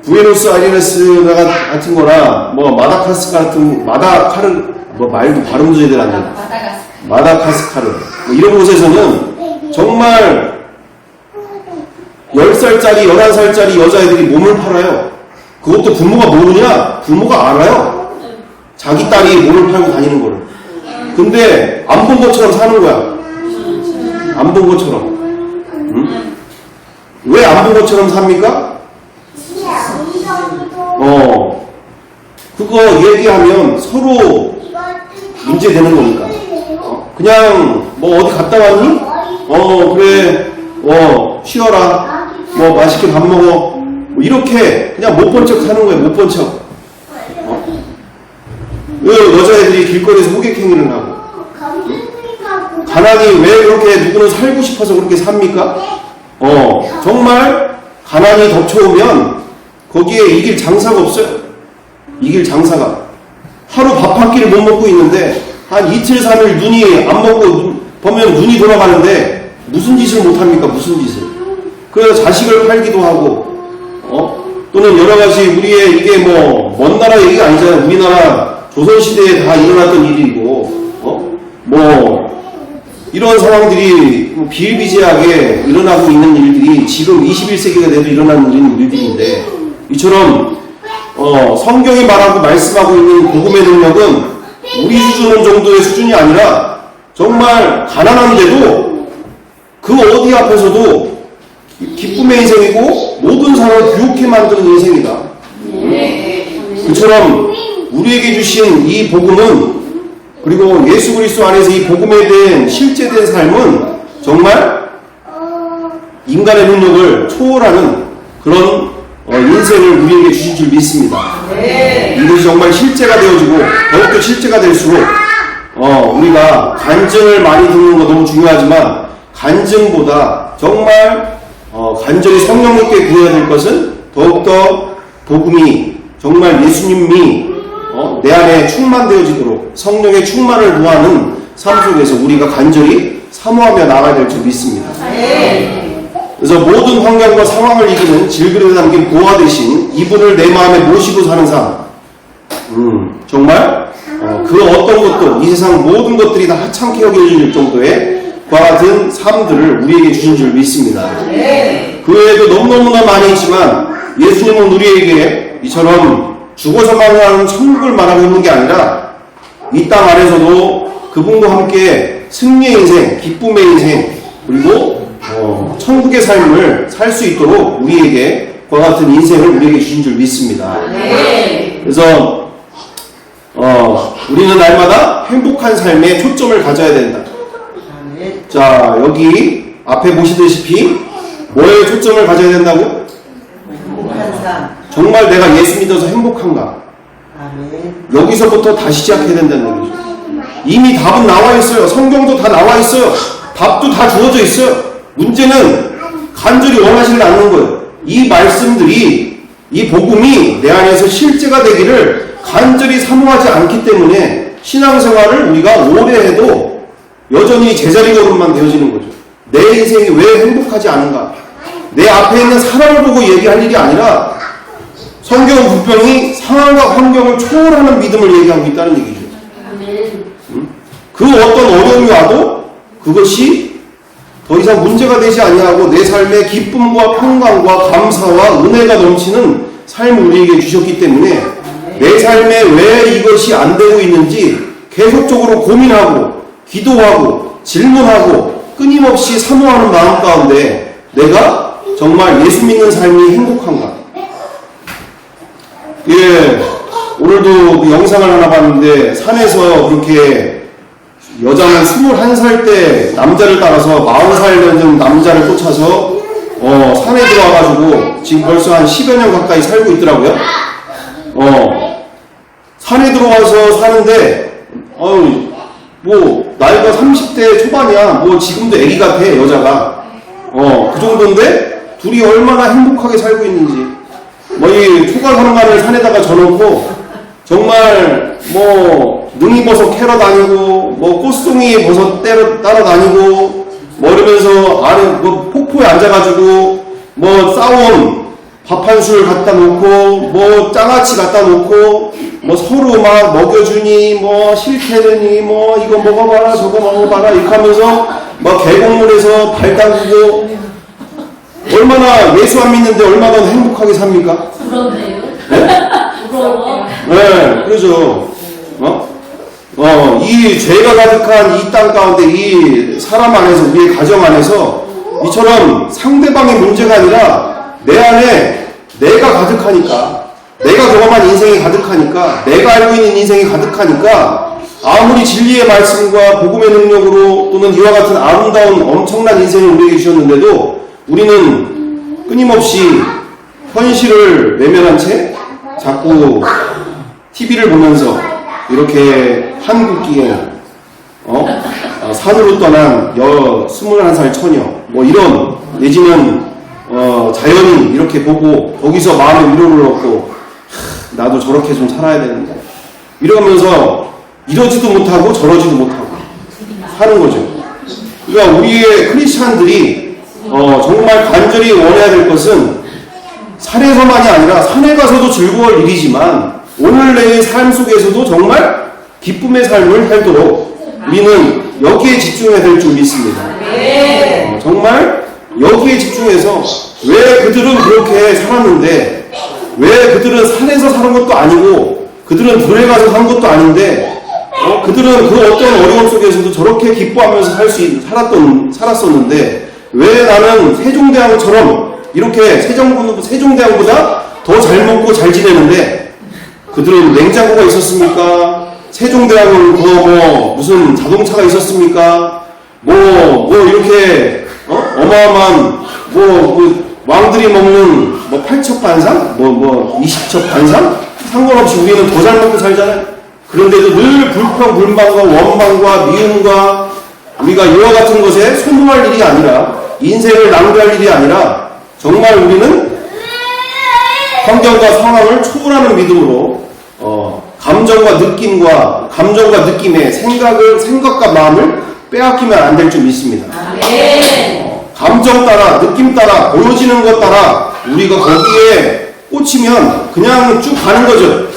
부에노스 아이레스 같은 거나 마다카르 말도 발음도 제대로 안 돼. 마다가스카르 이런 곳에서는 정말 10살짜리 11살짜리 여자애들이 몸을 팔아요. 그것도 부모가 모르냐? 부모가 알아요. 자기 딸이 몸을 팔고 다니는 거를. 근데 안 본 것처럼 사는 거야. 안 본 것처럼. 응? 왜 안 본 것처럼 삽니까? 그거 얘기하면 서로 문제되는 거니까. 그냥 어디 갔다 왔니? 그래. 쉬어라. 맛있게 밥 먹어. 이렇게 그냥 못 본 척 하는 거야. 못 본 척. 여자애들이 길거리에서 호객행위를 하고. 가난이 왜 그렇게 누구는 살고 싶어서 그렇게 삽니까? 정말 가난이 덮쳐오면 거기에 이길 장사가 없어요. 이길 장사가. 하루 밥 한 끼를 못 먹고 있는데 한 이틀 3일 눈이 안 먹고 보면 눈이 돌아가는데 무슨 짓을 못합니까? 무슨 짓을. 그래서 자식을 팔기도 하고 또는 여러가지 우리의 이게 먼 나라 얘기가 아니잖아요. 우리나라 조선시대에 다 일어났던 일이고 이런 상황들이 비일비재하게 일어나고 있는 일들이 지금 21세기가 돼도 일어나는 일들인데 이처럼 성경이 말하고 말씀하고 있는 복음의 능력은 우리 수준 정도의 수준이 아니라 정말 가난한데도 그 어디 앞에서도 기쁨의 인생이고 모든 사람을 부욕해 만드는 인생이다. 그처럼 우리에게 주신 이 복음은 그리고 예수 그리스도 안에서 이 복음에 대한 실제된 삶은 정말 인간의 능력을 초월하는 그런 인생을 우리에게 주신 줄 믿습니다. 이것이 정말 실제가 되어지고 더욱더 실제가 될수록 우리가 간증을 많이 듣는 거 너무 중요하지만 간증보다 정말 간절히 성령님께 구해야 될 것은 더욱더 복음이 정말 예수님이 내 안에 충만되어지도록 성령의 충만을 구하는 삶 속에서 우리가 간절히 사모하며 나가야 될 줄 믿습니다. 그래서 모든 환경과 상황을 이기는 질그릇에 담긴 보화 대신 이분을 내 마음에 모시고 사는 삶. 정말 그 어떤 것도 이 세상 모든 것들이 다 하찮게 여겨질 정도의 그와 같은 삶들을 우리에게 주신 줄 믿습니다. 그 외에도 너무너무나 많이 있지만 예수님은 우리에게 이처럼 죽어서만 하는 천국을 말하고 있는 게 아니라 이 땅 안에서도 그분과 함께 승리의 인생, 기쁨의 인생, 그리고 천국의 삶을 살 수 있도록 우리에게 그와 같은 인생을 우리에게 주신 줄 믿습니다. 그래서 우리는 날마다 행복한 삶에 초점을 가져야 된다. 자, 여기 앞에 보시다시피 뭐에 초점을 가져야 된다고? 정말 내가 예수 믿어서 행복한가? 여기서부터 다시 시작해야 된다는 얘기죠. 이미 답은 나와 있어요. 성경도 다 나와 있어요. 답도 다 주어져 있어요. 문제는 간절히 원하지 않는 거예요. 이 말씀들이, 이 복음이 내 안에서 실제가 되기를 간절히 사모하지 않기 때문에 신앙생활을 우리가 오래 해도 여전히 제자리 걸음만 되어지는 거죠. 내 인생이 왜 행복하지 않은가? 내 앞에 있는 사람을 보고 얘기할 일이 아니라 성경은 분명히 상황과 환경을 초월하는 믿음을 얘기하고 있다는 얘기죠. 그 어떤 어려움이 와도 그것이 더 이상 문제가 되지 아니하고 내 삶에 기쁨과 평강과 감사와 은혜가 넘치는 삶을 우리에게 주셨기 때문에 내 삶에 왜 이것이 안 되고 있는지 계속적으로 고민하고 기도하고 질문하고 끊임없이 사모하는 마음 가운데 내가 정말 예수 믿는 삶이 행복한가? 예, 오늘도 그 영상을 하나 봤는데 산에서 그렇게 여자는 21살 때 남자를 따라서 40살 되는 남자를 쫓아서 산에 들어와가지고 지금 벌써 한 10여 년 가까이 살고 있더라고요. 산에 들어와서 사는데 뭐 나이가 30대 초반이야. 뭐 지금도 애기 같아 여자가. 그 정도인데 둘이 얼마나 행복하게 살고 있는지. 뭐 이 초가선관을 산에다가 져놓고 정말 뭐 능이버섯 캐러 다니고 뭐 꽃송이 버섯 따러 다니고 뭐 이러면서 안에 뭐 폭포에 앉아가지고 뭐 싸온 밥 한 술 갖다 놓고 뭐 장아찌 갖다 놓고 뭐 서로 막 먹여주니 뭐 실태르니 뭐 이거 먹어봐라 저거 먹어봐라 이렇게 하면서 막 계곡물에서 발 담그고 얼마나 예수 안 믿는데 얼마나 행복하게 삽니까? 부럽네요. 네? 부러워. 네, 그러죠. 이 죄가 가득한 이 땅 가운데 이 사람 안에서 우리의 가정 안에서 이처럼 상대방의 문제가 아니라 내 안에 내가 가득하니까 내가 경험한 인생이 가득하니까 내가 알고 있는 인생이 가득하니까 아무리 진리의 말씀과 복음의 능력으로 또는 이와 같은 아름다운 엄청난 인생을 우리에게 주셨는데도 우리는 끊임없이 현실을 외면한 채 자꾸 TV를 보면서 이렇게 한국기행 산으로 떠난 21살 처녀 뭐 이런 내지는 자연인 이렇게 보고 거기서 마음의 위로를 얻고 나도 저렇게 좀 살아야 되는데 이러면서 이러지도 못하고 저러지도 못하고 하는 거죠. 그러니까 우리의 크리스찬들이 정말 간절히 원해야 될 것은 산에서만이 아니라 산에 가서도 즐거울 일이지만 오늘 내의 삶 속에서도 정말 기쁨의 삶을 살도록 우리는 여기에 집중해야 될 줄 믿습니다. 정말 여기에 집중해서 왜 그들은 그렇게 살았는데 왜 그들은 산에서 사는 것도 아니고 그들은 들에 가서 산 것도 아닌데 그들은 그 어떤 어려움 속에서도 저렇게 기뻐하면서 살았었는데 왜 나는 세종대왕처럼 이렇게 세종대왕보다 더 잘 먹고 잘 지내는데 그들은 냉장고가 있었습니까? 세종대왕은 뭐 무슨 자동차가 있었습니까? 뭐 이렇게 어마어마한 왕들이 먹는 뭐 8첩 반상, 뭐 20첩 반상 상관없이 우리는 더 잘 먹고 살잖아요. 그런데도 늘 불평, 불만과 원망과 미움과 우리가 이와 같은 것에 소모할 일이 아니라 인생을 낭비할 일이 아니라 정말 우리는 환경과 상황을 초월하는 믿음으로 감정과 느낌의 생각과 마음을 빼앗기면 안 될 줄 믿습니다. 감정 따라, 느낌 따라, 보여지는 것 따라 우리가 거기에 꽂히면 그냥 쭉 가는 거죠.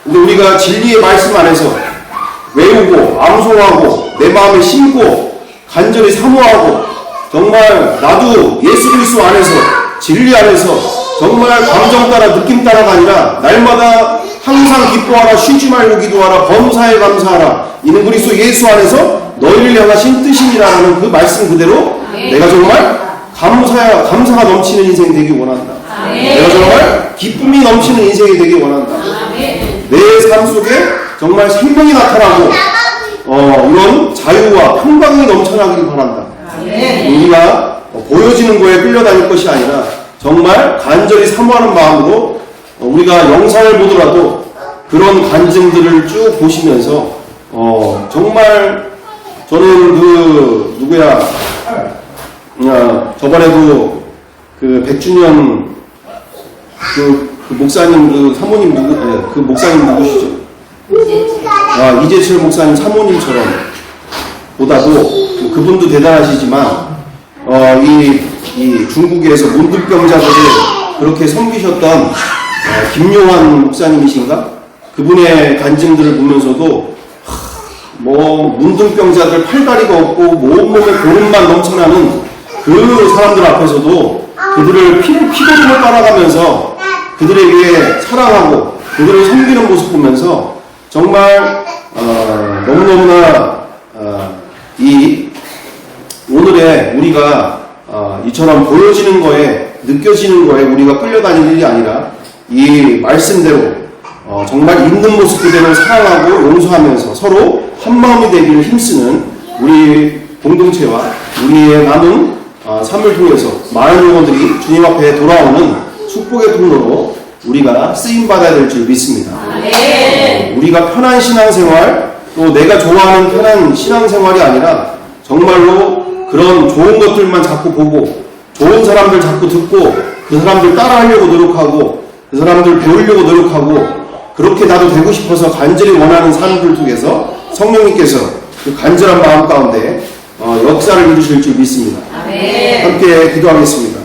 근데 우리가 진리의 말씀 안에서 외우고, 암송하고, 내 마음에 심고, 간절히 사모하고, 정말 나도 예수 그리스도 안에서, 진리 안에서 정말 감정 따라, 느낌 따라가 아니라 날마다 항상 기뻐하라, 쉬지 말고 기도하라, 범사에 감사하라. 이는 그리스도 예수 안에서 너희를 향하신 뜻이니라는 그 말씀 그대로 내가 정말 감사가 넘치는 인생이 되기 원한다. 내가 정말 기쁨이 넘치는 인생이 되기 원한다. 내 삶 속에 정말 생명이 나타나고 이런 자유와 평강이 넘쳐나기를 바란다. 우리가 보여지는 거에 끌려다닐 것이 아니라 정말 간절히 사모하는 마음으로 우리가 영상을 보더라도 그런 간증들을 쭉 보시면서 정말 저는 저번에도 그 100주년 그 목사님 사모님 목사님 누구시죠? 이재철 목사님 사모님처럼 보다도 그분도 대단하시지만 이 중국에서 문둥병자들을 그렇게 섬기셨던 김용환 목사님이신가? 그분의 간증들을 보면서도 문둥병자들 팔다리가 없고 온몸에 고름만 넘쳐나는 그 사람들 앞에서도 그들을 피고름을 빨아가면서 그들에게 사랑하고 그들을 섬기는 모습 보면서 정말 너무너무나 이 오늘의 우리가 이처럼 보여지는 거에 느껴지는 거에 우리가 끌려다니는 일이 아니라 이 말씀대로 정말 있는 모습 그대로 사랑하고 용서하면서 서로 한마음이 되기를 힘쓰는 우리 공동체와 우리의 남은 삶을 통해서 많은 영혼들이 주님 앞에 돌아오는 축복의 통로로 우리가 쓰임받아야 될 줄 믿습니다. 우리가 편한 신앙생활, 또 내가 좋아하는 편한 신앙생활이 아니라 정말로 그런 좋은 것들만 자꾸 보고 좋은 사람들 자꾸 듣고 그 사람들 따라하려고 노력하고 그 사람들 배우려고 노력하고 그렇게 나도 되고 싶어서 간절히 원하는 사람들 속에서 성령님께서 그 간절한 마음 가운데 역사를 이루실 줄 믿습니다. 함께 기도하겠습니다.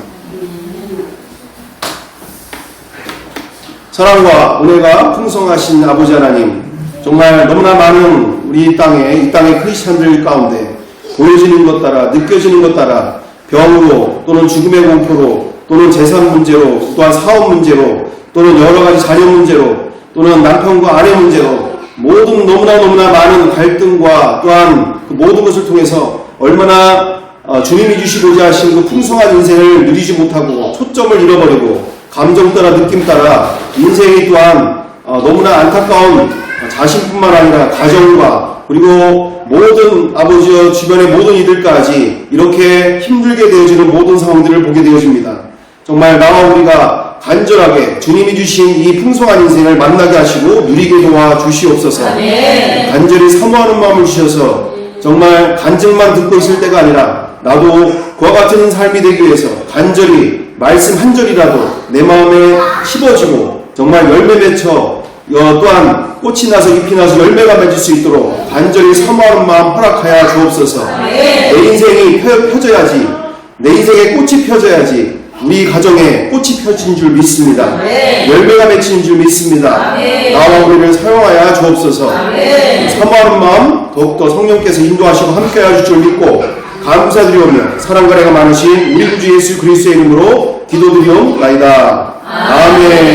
사랑과 은혜가 풍성하신 아버지 하나님, 정말 너무나 많은 이 땅의 크리스찬들 가운데 보여지는 것 따라 느껴지는 것 따라 병으로 또는 죽음의 공포로 또는 재산 문제로 또한 사업 문제로 또는 여러 가지 자녀 문제로 또는 남편과 아내 문제로 모든 너무나 많은 갈등과 또한 그 모든 것을 통해서 얼마나 주님이 주시고자 하신 그 풍성한 인생을 누리지 못하고 초점을 잃어버리고 감정 따라 느낌 따라 인생이 또한 너무나 안타까운 자신뿐만 아니라 가정과 그리고 모든 아버지와 주변의 모든 이들까지 이렇게 힘들게 되어지는 모든 상황들을 보게 되어집니다. 정말 나와 우리가 간절하게 주님이 주신 이 풍성한 인생을 만나게 하시고 누리게 도와 주시옵소서. 간절히 사모하는 마음을 주셔서 정말 간증만 듣고 있을 때가 아니라 나도 그와 같은 삶이 되기 위해서 간절히 말씀 한 절이라도 내 마음에 심어지고 정말 열매 맺혀 또한 꽃이 나서 잎이 나서 열매가 맺을 수 있도록 간절히 사모하는 마음 허락하여 주옵소서. 내 인생이 펴져야지, 내 인생에 꽃이 펴져야지 우리 가정에 꽃이 펴진 줄 믿습니다. 열매가 맺히는 줄 믿습니다. 나와 우리를 사용하여 주옵소서. 사모하는 마음 더욱더 성령께서 인도하시고 함께하실 줄 믿고 감사드리오며 사랑과 은혜가 많으신 우리 구주 예수 그리스도의 이름으로 기도드리옵나이다. 아멘.